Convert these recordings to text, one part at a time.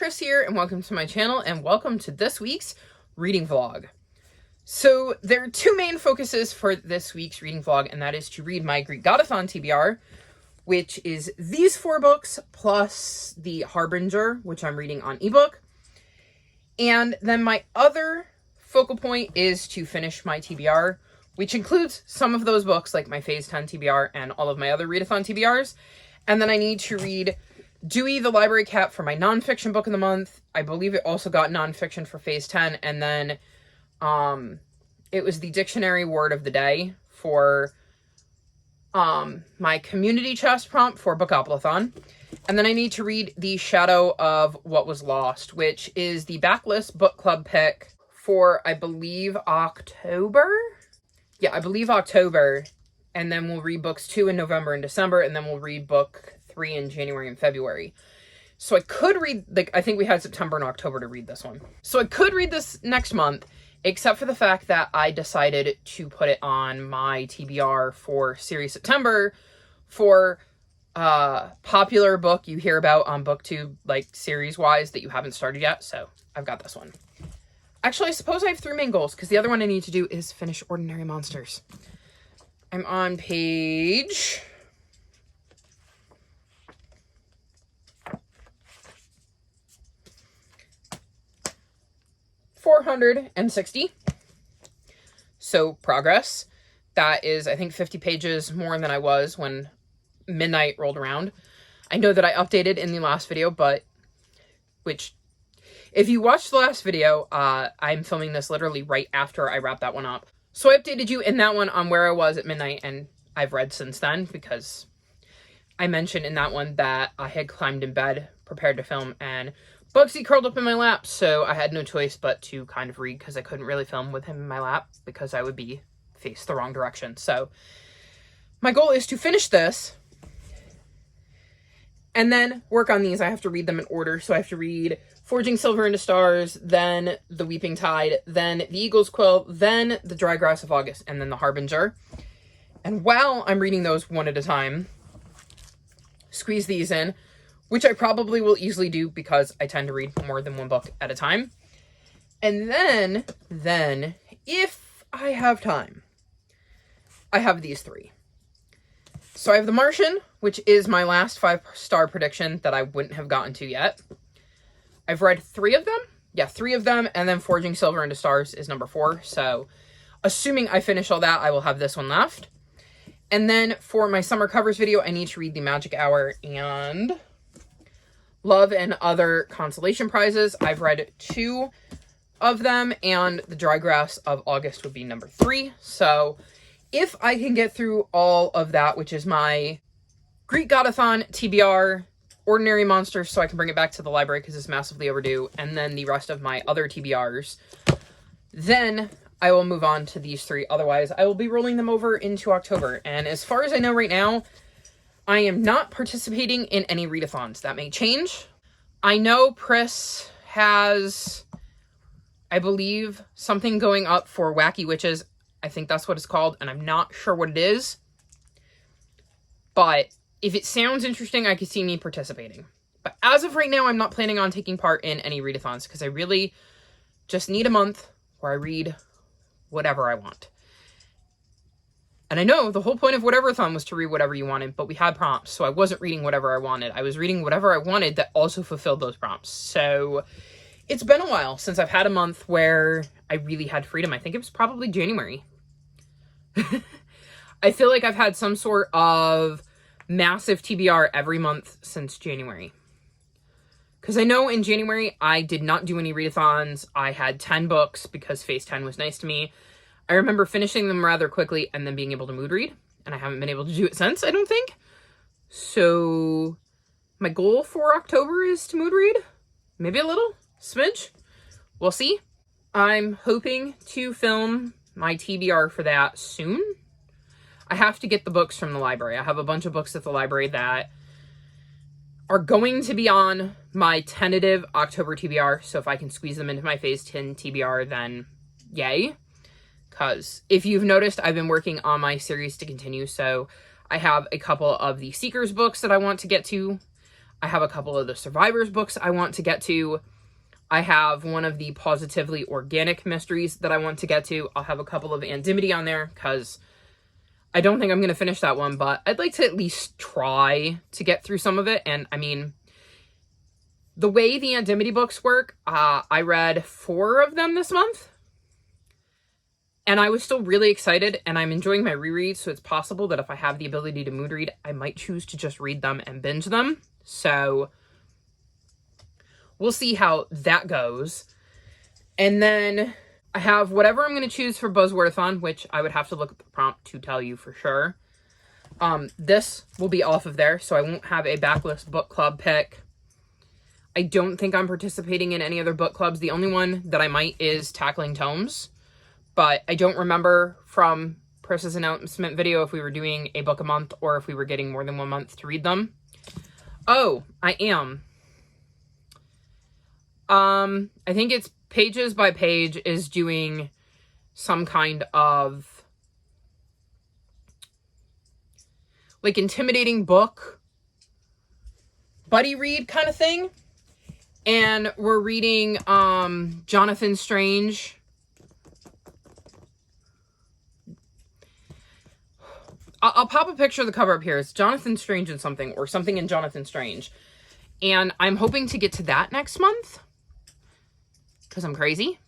Chris here, and welcome to my channel, and welcome to this week's reading vlog. So there are two main focuses for this week's reading vlog, and that is to read my GreekGodAthon TBR, which is these 4 books plus The Harbinger, which I'm reading on ebook. And then my other focal point is to finish my TBR, which includes some of those books like my Phase 10 TBR and all of my other readathon TBRs. And then I need to read Dewey the Library Cat for my nonfiction book of the month. I believe it also got nonfiction for Phase 10. And then it was the dictionary word of the day for my community chest prompt for Bookopalathon. And then I need to read The Shadow of What Was Lost, which is the backlist book club pick for, I believe, October? Yeah, I believe October. And then we'll read books 2 in November and December, and then we'll read book 3 in January and February. So I could read, I think we had September and October to read this one. So I could read this next month, except for the fact that I decided to put it on my TBR for series September for popular book you hear about on BookTube, series-wise, that you haven't started yet. So I've got this one. Actually, I suppose I have 3 main goals, because the other one I need to do is finish Ordinary Monsters. I'm on page 460. So progress. That is, I think, 50 pages more than I was when midnight rolled around. I know that I updated in the last video, if you watched the last video, I'm filming this literally right after I wrapped that one up. So I updated you in that one on where I was at midnight, and I've read since then, because I mentioned in that one that I had climbed in bed, prepared to film, and Bugsy curled up in my lap, so I had no choice but to kind of read, because I couldn't really film with him in my lap, because I would be faced the wrong direction. So my goal is to finish this, and then work on these. I have to read them in order, so I have to read Forging Silver into Stars, then The Weeping Tide, then The Eagle's Quill, then The Dry Grass of August, and then The Harbinger. And while I'm reading those one at a time, squeeze these in, which I probably will easily do because I tend to read more than one book at a time. And then, if I have time, I have these 3. So I have The Martian, which is my last 5-star prediction that I wouldn't have gotten to yet. I've read 3 of them. Yeah, 3 of them, and then Forging Silver into Stars is number 4. So assuming I finish all that, I will have this one left. And then for my summer covers video, I need to read The Magic Hour and Love and Other Consolation Prizes. I've read 2 of them, and The Dry Grass of August would be number 3. So if I can get through all of that, which is my GreekGodAthon TBR, Ordinary Monsters, so I can bring it back to the library because it's massively overdue, and then the rest of my other TBRs, then I will move on to these 3. Otherwise, I will be rolling them over into October. And as far as I know right now, I am not participating in any readathons. That may change. I know Pris has, I believe, something going up for Wacky Witches. I think that's what it's called, and I'm not sure what it is. But if it sounds interesting, I could see me participating. But as of right now, I'm not planning on taking part in any readathons, because I really just need a month where I read whatever I want. And I know the whole point of Whateverathon was to read whatever you wanted, but we had prompts, so I wasn't reading whatever I wanted. I was reading whatever I wanted that also fulfilled those prompts. So it's been a while since I've had a month where I really had freedom. I think it was probably January. I feel like I've had some sort of massive TBR every month since January. Because I know in January, I did not do any readathons. I had 10 books because Phase 10 was nice to me. I remember finishing them rather quickly and then being able to mood read. And I haven't been able to do it since, I don't think. So my goal for October is to mood read. Maybe a little smidge. We'll see. I'm hoping to film my TBR for that soon. I have to get the books from the library. I have a bunch of books at the library that are going to be on my tentative October TBR. So if I can squeeze them into my Phase 10 TBR, then yay. Because if you've noticed, I've been working on my series to continue. So I have a couple of the Seekers books that I want to get to. I have a couple of the Survivors books I want to get to. I have one of the Positively Organic mysteries that I want to get to. I'll have a couple of Andimity on there because I don't think I'm going to finish that one, but I'd like to at least try to get through some of it. And I mean, the way the Andimity books work, I read 4 of them this month. And I was still really excited, and I'm enjoying my rereads, so it's possible that if I have the ability to mood read, I might choose to just read them and binge them. So we'll see how that goes. And then I have whatever I'm going to choose for GreekGodAthon, which I would have to look at the prompt to tell you for sure. This will be off of there, so I won't have a backlist book club pick. I don't think I'm participating in any other book clubs. The only one that I might is Tackling Tomes. But I don't remember from Pris's announcement video if we were doing a book a month or if we were getting more than 1 month to read them. Oh, I am. I think it's Pages by Page is doing some kind of like intimidating book buddy read kind of thing. And we're reading Jonathan Strange. I'll pop a picture of the cover up here. It's Jonathan Strange and something, or something in Jonathan Strange. And I'm hoping to get to that next month. Because I'm crazy.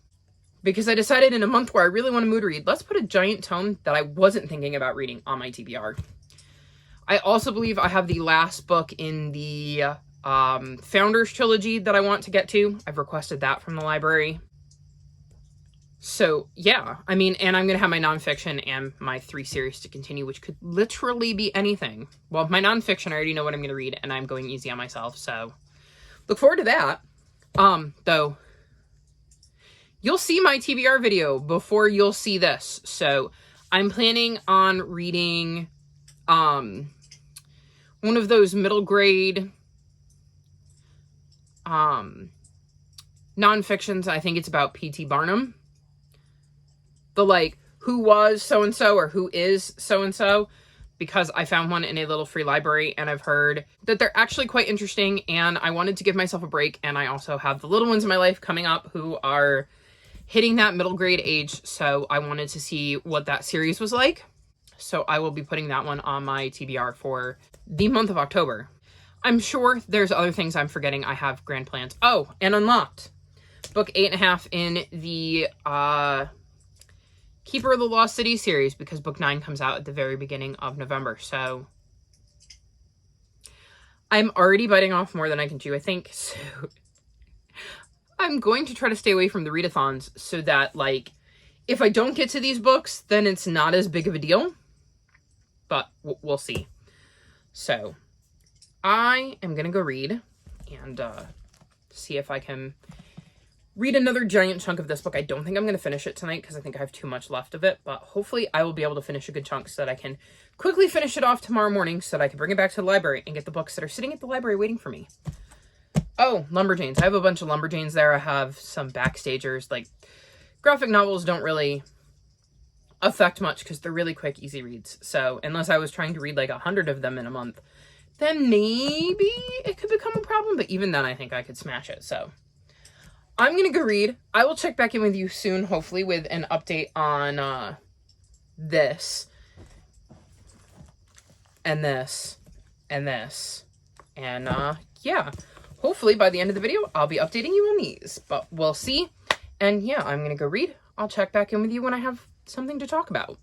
Because I decided in a month where I really want to mood read, let's put a giant tome that I wasn't thinking about reading on my TBR. I also believe I have the last book in the Founders trilogy that I want to get to. I've requested that from the library. So, yeah, I mean, and I'm going to have my nonfiction and my 3 series to continue, which could literally be anything. Well, my nonfiction, I already know what I'm going to read, and I'm going easy on myself, so look forward to that. Though, you'll see my TBR video before you'll see this. So, I'm planning on reading one of those middle grade nonfictions. I think it's about P.T. Barnum. The, like, who was so-and-so or who is so-and-so, because I found one in a little free library, and I've heard that they're actually quite interesting, and I wanted to give myself a break, and I also have the little ones in my life coming up who are hitting that middle grade age, so I wanted to see what that series was like. So I will be putting that one on my TBR for the month of October. I'm sure there's other things I'm forgetting. I have grand plans. Oh, and Unlocked. Book 8.5 in the Keeper of the Lost City series, because book 9 comes out at the very beginning of November. So I'm already biting off more than I can chew, I think. So I'm going to try to stay away from the readathons so that, like, if I don't get to these books, then it's not as big of a deal. But we'll see. So I am going to go read and see if I can read another giant chunk of this book. I don't think I'm going to finish it tonight because I think I have too much left of it, but hopefully I will be able to finish a good chunk so that I can quickly finish it off tomorrow morning so that I can bring it back to the library and get the books that are sitting at the library waiting for me. Oh, Lumberjanes. I have a bunch of Lumberjanes there. I have some Backstagers. Like, graphic novels don't really affect much because they're really quick, easy reads. So unless I was trying to read like 100 of them in a month, then maybe it could become a problem. But even then, I think I could smash it. So I'm going to go read. I will check back in with you soon, hopefully, with an update on this. And this. And this. And, yeah. Hopefully, by the end of the video, I'll be updating you on these. But we'll see. And, yeah, I'm going to go read. I'll check back in with you when I have something to talk about.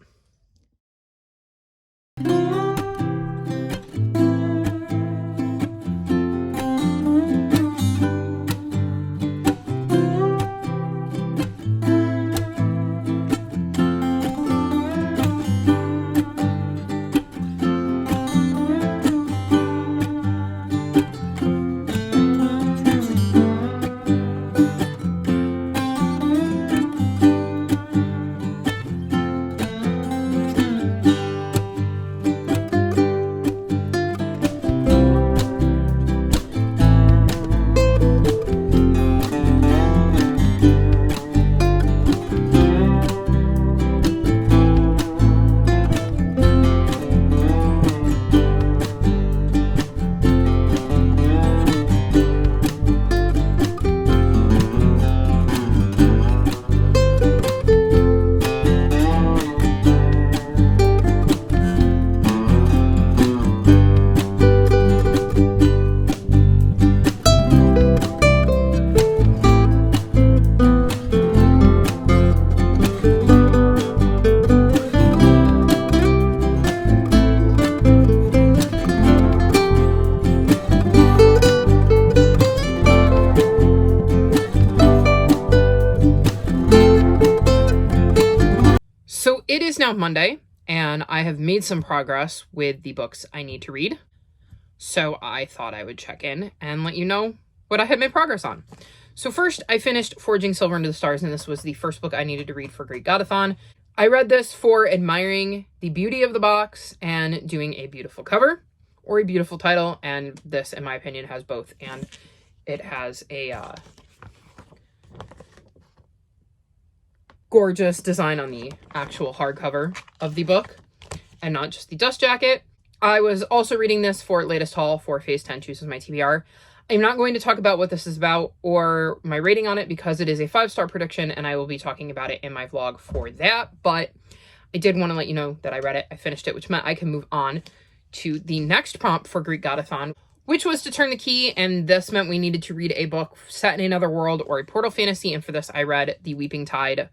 now Monday, and I have made some progress with the books I need to read. So I thought I would check in and let you know what I had made progress on. So first, I finished Forging Silver into the Stars, and this was the first book I needed to read for GreekGodAthon. I read this for admiring the beauty of the box and doing a beautiful cover or a beautiful title, and this, in my opinion, has both. And it has a gorgeous design on the actual hardcover of the book and not just the dust jacket. I was also reading this for latest haul for Phase 10 Chooses My TBR. I'm not going to talk about what this is about or my rating on it because it is a 5-star prediction, and I will be talking about it in my vlog for that. But I did want to let you know that I read it, I finished it, which meant I can move on to the next prompt for GreekGodAthon, which was to turn the key, and this meant we needed to read a book set in another world or a portal fantasy, and for this I read The Weeping Tide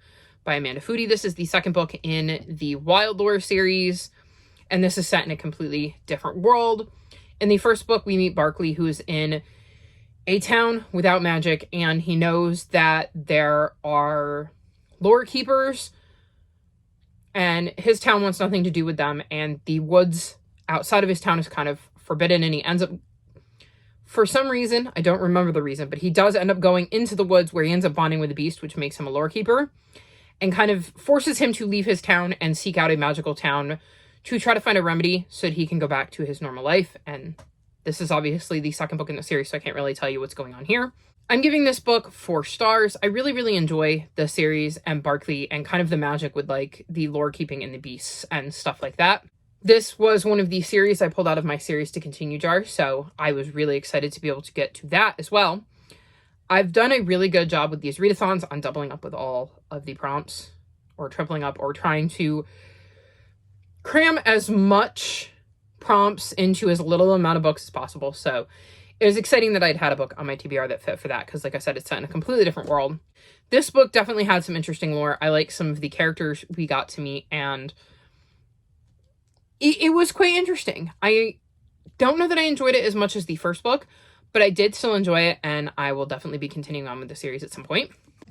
by Amanda Foody. This is the second book in the Wild Lore series, and this is set in a completely different world. In the first book, we meet Barkley, who is in a town without magic, and he knows that there are lore keepers, and his town wants nothing to do with them, and the woods outside of his town is kind of forbidden, and he ends up, for some reason, I don't remember the reason, but he does end up going into the woods where he ends up bonding with the beast, which makes him a lore keeper, and kind of forces him to leave his town and seek out a magical town to try to find a remedy so that he can go back to his normal life. And this is obviously the second book in the series, so I can't really tell you what's going on here. I'm giving this book 4 stars. I really, really enjoy the series and Barkley and kind of the magic with like the lore keeping and the beasts and stuff like that. This was one of the series I pulled out of my series to continue jar, so I was really excited to be able to get to that as well. I've done a really good job with these readathons on doubling up with all of the prompts, or tripling up, or trying to cram as much prompts into as little amount of books as possible. So it was exciting that I'd had a book on my TBR that fit for that, because like I said, it's set in a completely different world. This book definitely had some interesting lore. I like some of the characters we got to meet, and it was quite interesting. I don't know that I enjoyed it as much as the first book, but I did still enjoy it, and I will definitely be continuing on with the series at some point.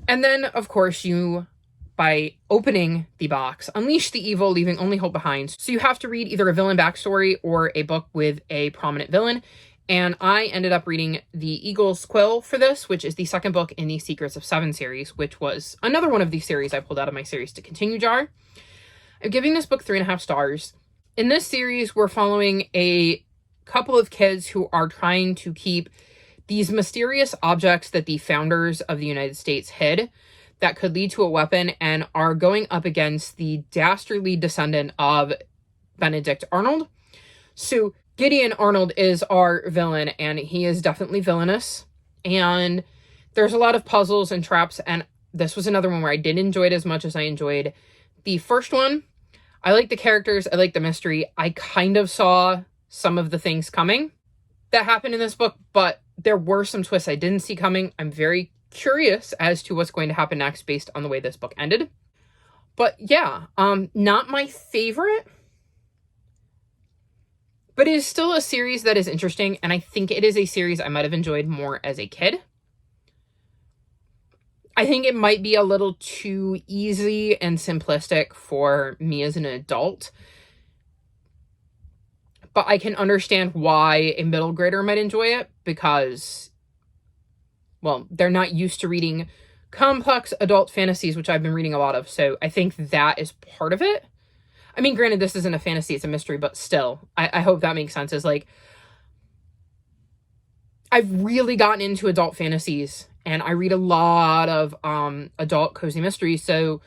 And then, of course, you, by opening the box, unleash the evil, leaving only hope behind. So you have to read either a villain backstory or a book with a prominent villain. And I ended up reading The Eagle's Quill for this, which is the second book in the Secrets of Seven series, which was another one of these series I pulled out of my series to continue jar. I'm giving this book 3.5 stars. In this series, we're following a couple of kids who are trying to keep these mysterious objects that the founders of the United States hid that could lead to a weapon, and are going up against the dastardly descendant of Benedict Arnold. So Gideon Arnold is our villain, and he is definitely villainous, and there's a lot of puzzles and traps, and this was another one where I didn't enjoy it as much as I enjoyed the first one. I like the characters, I like the mystery. I kind of saw some of the things coming that happened in this book, but there were some twists I didn't see coming. I'm very curious as to what's going to happen next based on the way this book ended. But yeah, not my favorite, but it is still a series that is interesting, and I think it is a series I might have enjoyed more as a kid. I think it might be a little too easy and simplistic for me as an adult, but I can understand why a middle grader might enjoy it, because, well, they're not used to reading complex adult fantasies, which I've been reading a lot of, so I think that is part of it. I mean, granted, this isn't a fantasy, it's a mystery, but still, I hope that makes sense. Is like, I've really gotten into adult fantasies, and I read a lot of adult cozy mysteries, so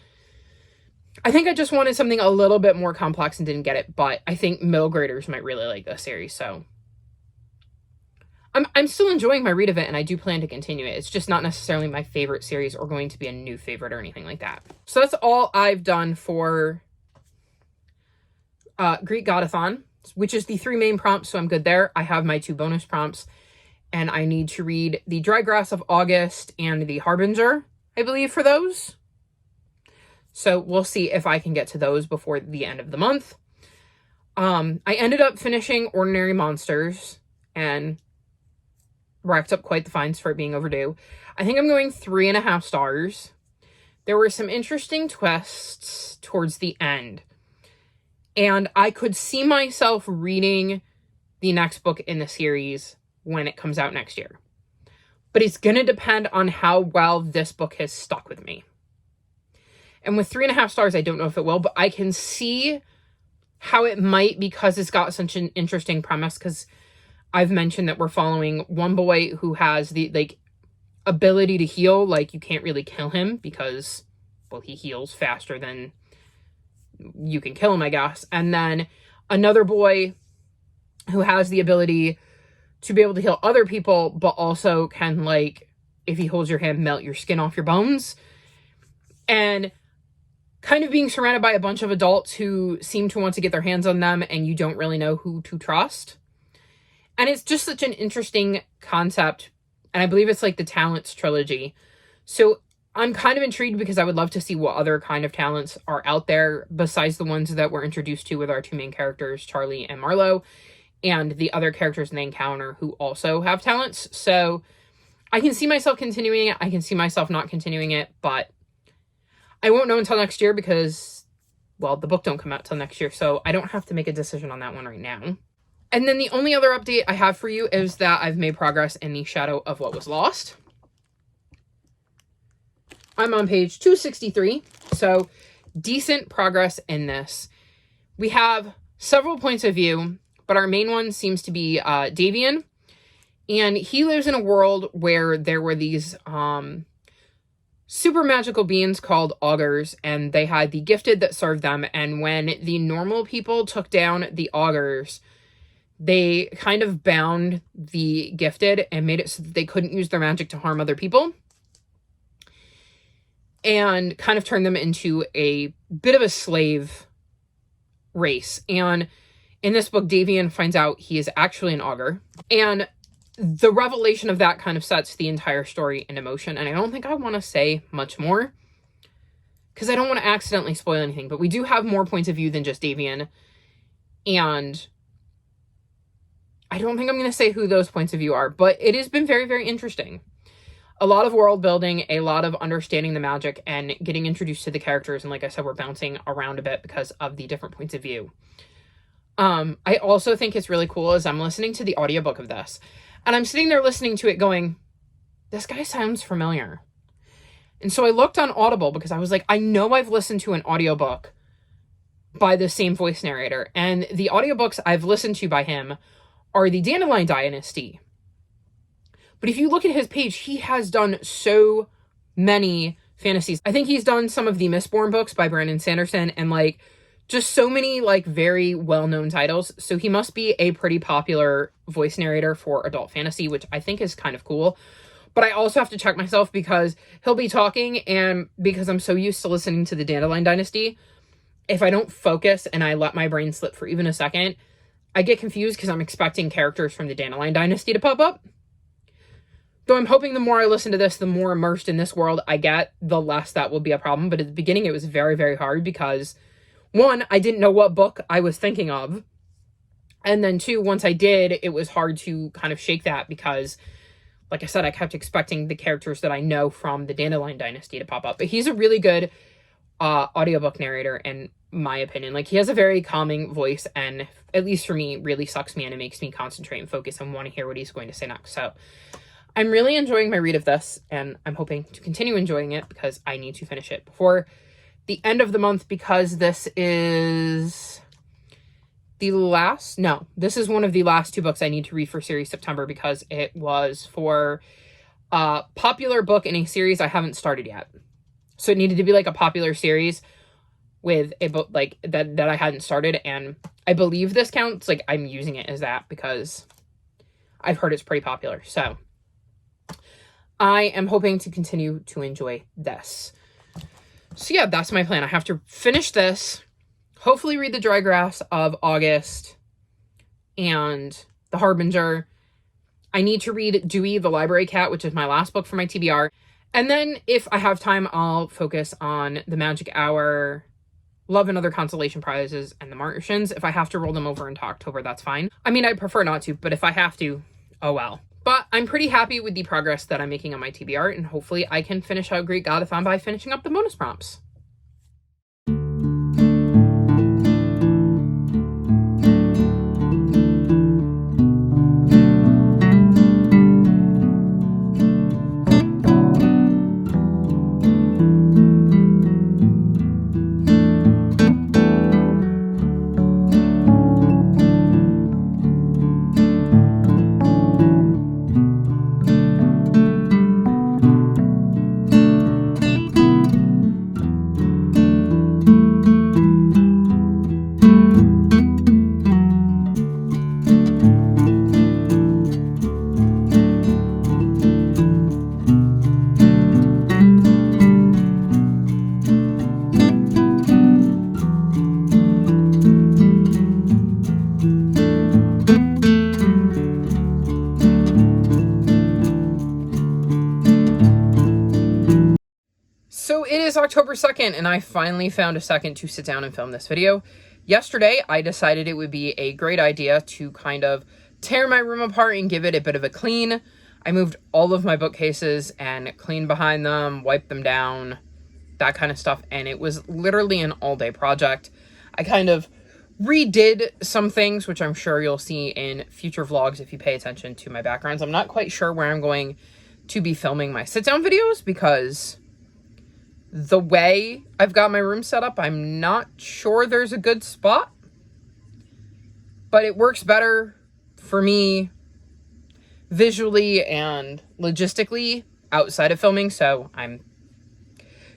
I think I just wanted something a little bit more complex and didn't get it, but I think middle graders might really like this series, so I'm still enjoying my read of it, and I do plan to continue it. It's just not necessarily my favorite series or going to be a new favorite or anything like that. So that's all I've done for GreekGodAthon, which is the 3 main prompts, so I'm good there. I have my 2 bonus prompts, and I need to read The Dry Grass of August and The Harbinger, I believe, for those. So we'll see if I can get to those before the end of the month. I ended up finishing Ordinary Monsters and racked up quite the fines for it being overdue. I think I'm going 3.5 stars. There were some interesting twists towards the end. And I could see myself reading the next book in the series when it comes out next year. But it's going to depend on how well this book has stuck with me. And with 3.5 stars, I don't know if it will, but I can see how it might, because it's got such an interesting premise. Because I've mentioned that we're following one boy who has the, like, ability to heal. Like, you can't really kill him because, well, he heals faster than you can kill him, I guess. And then another boy who has the ability to be able to heal other people, but also can, like, if he holds your hand, melt your skin off your bones. And kind of being surrounded by a bunch of adults who seem to want to get their hands on them, and you don't really know who to trust. And it's just such an interesting concept. And I believe it's like the Talents trilogy. So I'm kind of intrigued because I would love to see what other kind of talents are out there besides the ones that we're introduced to with our two main characters, Charlie and Marlowe, and the other characters in the encounter who also have talents. So I can see myself continuing it. I can see myself not continuing it, but I won't know until next year because, well, the book don't come out till next year. So I don't have to make a decision on that one right now. And then the only other update I have for you is that I've made progress in The Shadow of What Was Lost. I'm on page 263. So decent progress in this. We have several points of view, but our main one seems to be Davian. And he lives in a world where there were these super magical beings called augurs, and they had the gifted that served them. And when the normal people took down the augurs, they kind of bound the gifted and made it so that they couldn't use their magic to harm other people. And kind of turned them into a bit of a slave race. And in this book, Davian finds out he is actually an augur. And the revelation of that kind of sets the entire story into motion. And I don't think I want to say much more, because I don't want to accidentally spoil anything. But we do have more points of view than just Davian. And I don't think I'm going to say who those points of view are. But it has been very, very interesting. A lot of world building, a lot of understanding the magic, and getting introduced to the characters. And like I said, we're bouncing around a bit because of the different points of view. I also think it's really cool as I'm listening to the audiobook of this. And I'm sitting there listening to it going, this guy sounds familiar. And so I looked on Audible because I was like, I know I've listened to an audiobook by the same voice narrator. And the audiobooks I've listened to by him are the Dandelion Dynasty. But if you look at his page, he has done so many fantasies. I think he's done some of the Mistborn books by Brandon Sanderson, and like just so many like very well-known titles. So he must be a pretty popular voice narrator for adult fantasy, which I think is kind of cool. But I also have to check myself because he'll be talking, and because I'm so used to listening to the Dandelion Dynasty, if I don't focus and I let my brain slip for even a second, I get confused because I'm expecting characters from the Dandelion Dynasty to pop up. Though I'm hoping the more I listen to this, the more immersed in this world I get, the less that will be a problem. But at the beginning, it was very, very hard because, one, I didn't know what book I was thinking of. And then two, once I did, it was hard to kind of shake that because, like I said, I kept expecting the characters that I know from the Dandelion Dynasty to pop up. But he's a really good audiobook narrator, in my opinion. Like, he has a very calming voice, and at least for me, really sucks me in and makes me concentrate and focus and want to hear what he's going to say next. So I'm really enjoying my read of this, and I'm hoping to continue enjoying it because I need to finish it before the end of the month, because this is this is one of the last 2 books I need to read for series September, because it was for a popular book in a series I haven't started yet. So it needed to be like a popular series with a book like that I hadn't started, and I believe this counts. Like, I'm using it as that because I've heard it's pretty popular. So I am hoping to continue to enjoy this. So yeah, that's my plan. I have to finish this, hopefully read The Dry Grass of August and The Harbinger. I need to read Dewey the Library Cat, which is my last book for my TBR. And then if I have time, I'll focus on The Magic Hour, Love and Other Consolation Prizes, and The Martians. If I have to roll them over into October, that's fine. I mean, I prefer not to, but if I have to, oh well. But I'm pretty happy with the progress that I'm making on my TBR, and hopefully I can finish out GreekGodAthon by finishing up the bonus prompts. is October 2nd, and I finally found a second to sit down and film this video. Yesterday, I decided it would be a great idea to kind of tear my room apart and give it a bit of a clean. I moved all of my bookcases and cleaned behind them, wiped them down, that kind of stuff, and it was literally an all-day project. I kind of redid some things, which I'm sure you'll see in future vlogs if you pay attention to my backgrounds. I'm not quite sure where I'm going to be filming my sit-down videos because the way I've got my room set up, I'm not sure there's a good spot, but it works better for me visually and logistically outside of filming, so I'm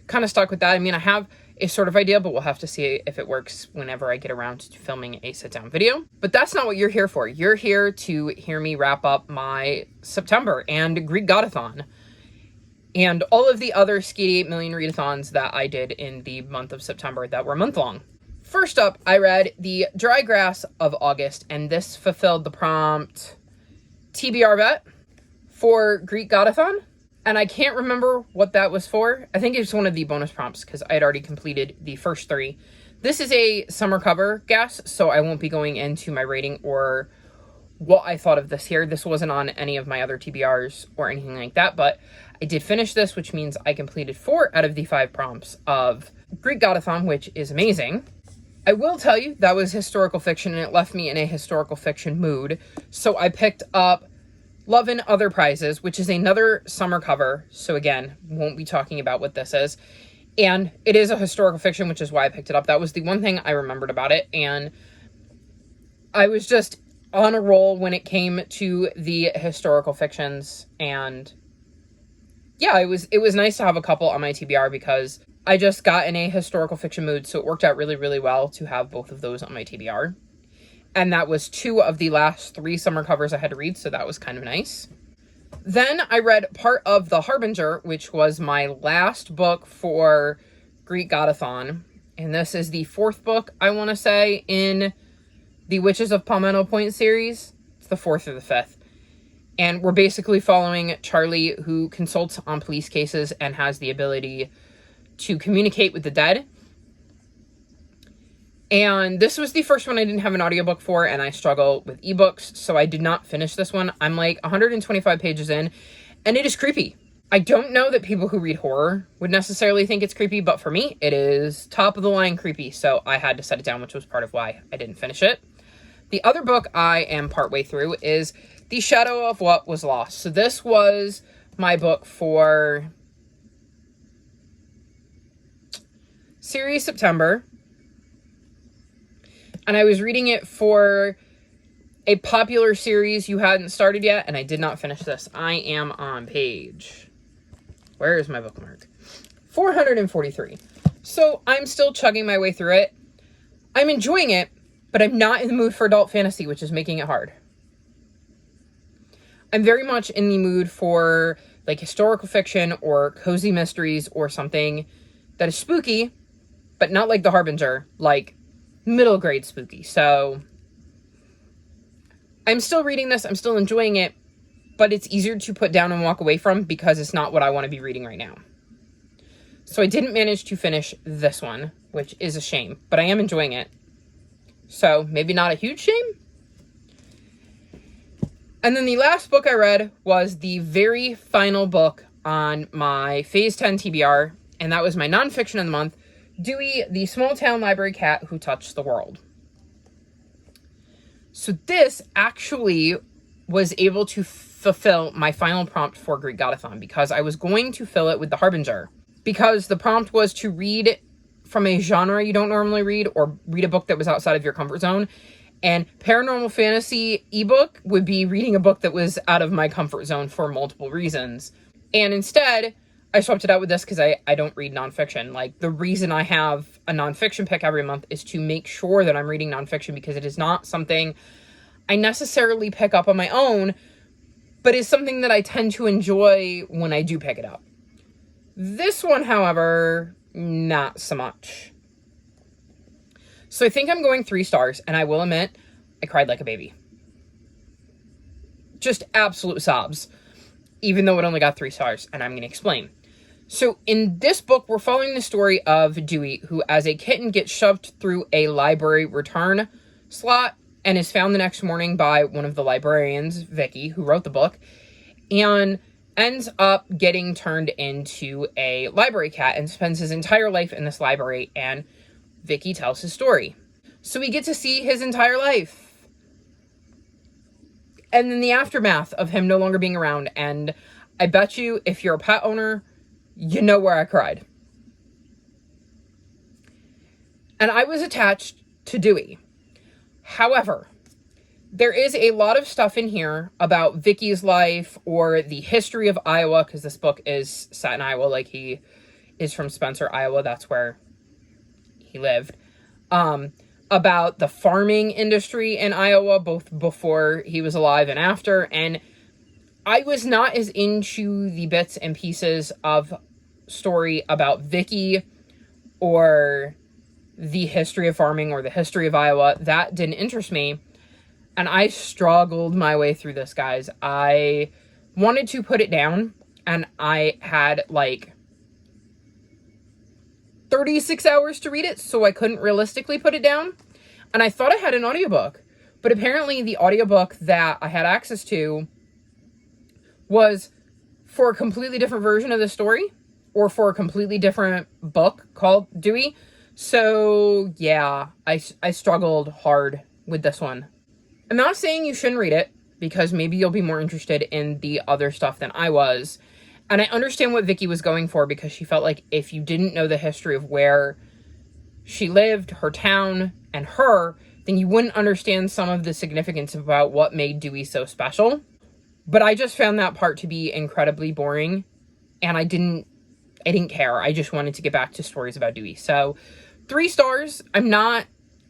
kind of stuck with that. I mean, I have a sort of idea, but we'll have to see if it works whenever I get around to filming a sit-down video. But that's not what you're here for. You're here to hear me wrap up my September and GreekGodAthon and all of the other Skate 8 Million readathons that I did in the month of September that were month-long. First up, I read The Dry Grass of August, and this fulfilled the prompt TBR bet for GreekGodAthon. And I can't remember what that was for. I think it's one of the bonus prompts because I had already completed the first 3. This is a summer cover guess, so I won't be going into my rating or what I thought of this here. This wasn't on any of my other TBRs or anything like that, but I did finish this, which means I completed 4 out of the 5 prompts of GreekGodAthon, which is amazing. I will tell you that was historical fiction, and it left me in a historical fiction mood, so I picked up Love and Other Prizes, which is another summer cover. So again, won't be talking about what this is. And it is a historical fiction, which is why I picked it up. That was the one thing I remembered about it. And I was just on a roll when it came to the historical fictions. And yeah, it was nice to have a couple on my TBR because I just got in a historical fiction mood. So it worked out really, really well to have both of those on my TBR. And that was 2 of the last 3 summer covers I had to read, so that was kind of nice. Then I read part of The Harbinger, which was my last book for GreekGodAthon. And this is the 4th book, I want to say, in the Witches of Palmetto Point series. It's the 4th or the 5th. And we're basically following Charlie, who consults on police cases and has the ability to communicate with the dead. And this was the first one I didn't have an audiobook for, and I struggle with ebooks, so I did not finish this one. I'm like 125 pages in, and it is creepy. I don't know that people who read horror would necessarily think it's creepy, but for me, it is top of the line creepy, so I had to set it down, which was part of why I didn't finish it. The other book I am partway through is The Shadow of What Was Lost. So this was my book for series September. And I was reading it for a popular series you hadn't started yet, and I did not finish this. I am on page... Where is my bookmark? 443. So I'm still chugging my way through it. I'm enjoying it, but I'm not in the mood for adult fantasy, which is making it hard. I'm very much in the mood for like historical fiction or cozy mysteries or something that is spooky, but not like The Harbinger, like middle grade spooky. So I'm still reading this. I'm still enjoying it, but it's easier to put down and walk away from because it's not what I want to be reading right now. So I didn't manage to finish this one, which is a shame, but I am enjoying it. So maybe not a huge shame. And then the last book I read was the very final book on my Phase 10 TBR, and that was my nonfiction of the month, Dewey, the Small Town Library Cat Who Touched the World. So this actually was able to fulfill my final prompt for GreekGodAthon because I was going to fill it with The Harbinger. Because the prompt was to read from a genre you don't normally read or read a book that was outside of your comfort zone. And paranormal fantasy ebook would be reading a book that was out of my comfort zone for multiple reasons. And instead, I swapped it out with this because I don't read nonfiction. Like, the reason I have a nonfiction pick every month is to make sure that I'm reading nonfiction because it is not something I necessarily pick up on my own, but is something that I tend to enjoy when I do pick it up. This one, however, not so much. So I think I'm going 3 stars, and I will admit, I cried like a baby. Just absolute sobs, even though it only got 3 stars, and I'm going to explain. So in this book, we're following the story of Dewey, who as a kitten gets shoved through a library return slot and is found the next morning by one of the librarians, Vicky, who wrote the book, and ends up getting turned into a library cat and spends his entire life in this library, and Vicky tells his story. So we get to see his entire life. And then the aftermath of him no longer being around, and I bet you if you're a pet owner, you know where I cried. And I was attached to Dewey. However, there is a lot of stuff in here about Vicky's life or the history of Iowa, because this book is set in Iowa, like he is from Spencer, Iowa. That's where he lived. About the farming industry in Iowa, both before he was alive and after. And I was not as into the bits and pieces of story about Vicky or the history of farming or the history of Iowa. That didn't interest me. And I struggled my way through this, guys. I wanted to put it down, and I had like 36 hours to read it, so I couldn't realistically put it down. And I thought I had an audiobook, but apparently the audiobook that I had access to was for a completely different version of the story, or for a completely different book called Dewey. So yeah, I struggled hard with this one. I'm not saying you shouldn't read it, because maybe you'll be more interested in the other stuff than I was. And I understand what Vicky was going for, because she felt like if you didn't know the history of where she lived, her town, and her, then you wouldn't understand some of the significance about what made Dewey so special. But I just found that part to be incredibly boring, and I didn't care. I just wanted to get back to stories about Dewey. So 3 stars. I'm not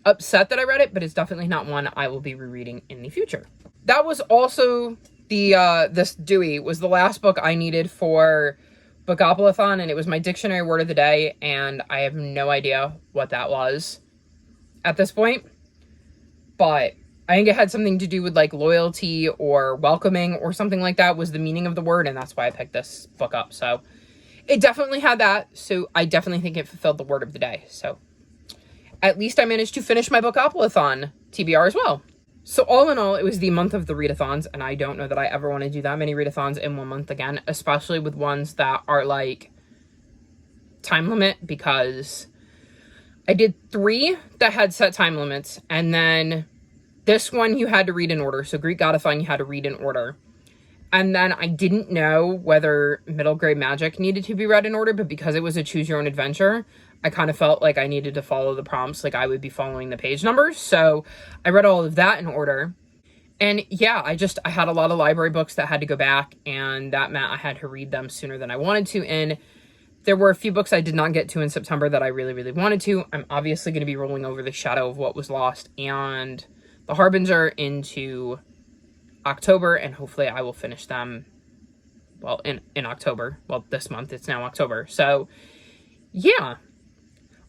upset that I read it, but it's definitely not one I will be rereading in the future. That was also this Dewey was the last book I needed for GreekGodAthon, and it was my dictionary word of the day, and I have no idea what that was at this point. But I think it had something to do with like loyalty or welcoming or something like that was the meaning of the word, and that's why I picked this book up. So it definitely had that, so I definitely think it fulfilled the word of the day. So at least I managed to finish my GreekGodAthon TBR as well. So all in all, it was the month of the readathons, and I don't know that I ever want to do that many readathons in one month again, especially with ones that are like time limit, because I did 3 that had set time limits, and then this one you had to read in order. So GreekGodAthon, you had to read in order. And then I didn't know whether Middle Grade Magic needed to be read in order, but because it was a choose your own adventure, I kind of felt like I needed to follow the prompts, like I would be following the page numbers. So I read all of that in order. And yeah, I had a lot of library books that had to go back, and that meant I had to read them sooner than I wanted to. And there were a few books I did not get to in September that I really, really wanted to. I'm obviously going to be rolling over The Shadow of What Was Lost and The Harbinger into October, and hopefully I will finish them, well, in October. Well, this month, it's now October. So yeah.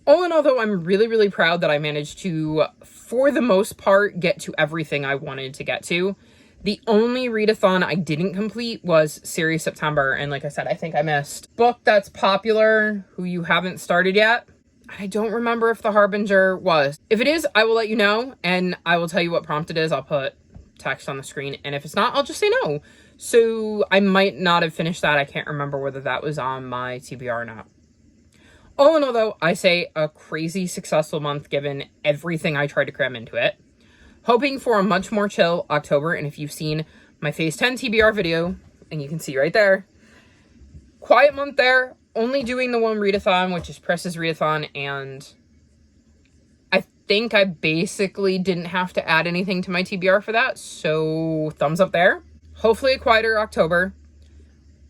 All in all, though, I'm really, really proud that I managed to, for the most part, get to everything I wanted to get to. The only readathon I didn't complete was Series September, and like I said, I think I missed book that's popular, who you haven't started yet. I don't remember if The Harbinger was. If it is, I will let you know, and I will tell you what prompt it is. I'll put text on the screen, and if it's not, I'll just say no. So I might not have finished that. I can't remember whether that was on my TBR or not. All in all, though, I say a crazy successful month given everything I tried to cram into it. Hoping for a much more chill October, and if you've seen my Phase 10 TBR video, and you can see right there, quiet month there, only doing the one readathon, which is Press's readathon, and I think I basically didn't have to add anything to my TBR for that, so thumbs up there. Hopefully a quieter October.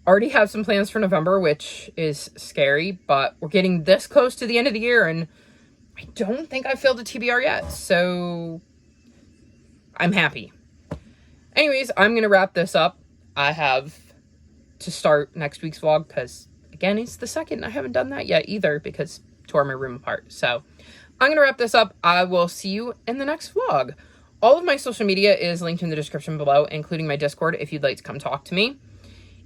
Already have some plans for November, which is scary, but we're getting this close to the end of the year, and I don't think I've filled a TBR yet, so I'm happy. Anyways, I'm going to wrap this up. I have to start next week's vlog, because, again, it's the 2nd. I haven't done that yet either, because tore my room apart. So I'm going to wrap this up. I will see you in the next vlog. All of my social media is linked in the description below, including my Discord if you'd like to come talk to me.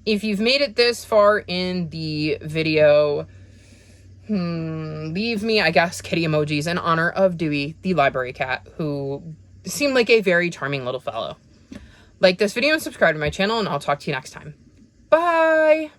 If you've made it this far in the video, leave me, I guess, kitty emojis in honor of Dewey, the library cat, who seemed like a very charming little fellow. Like this video and subscribe to my channel, and I'll talk to you next time. Bye!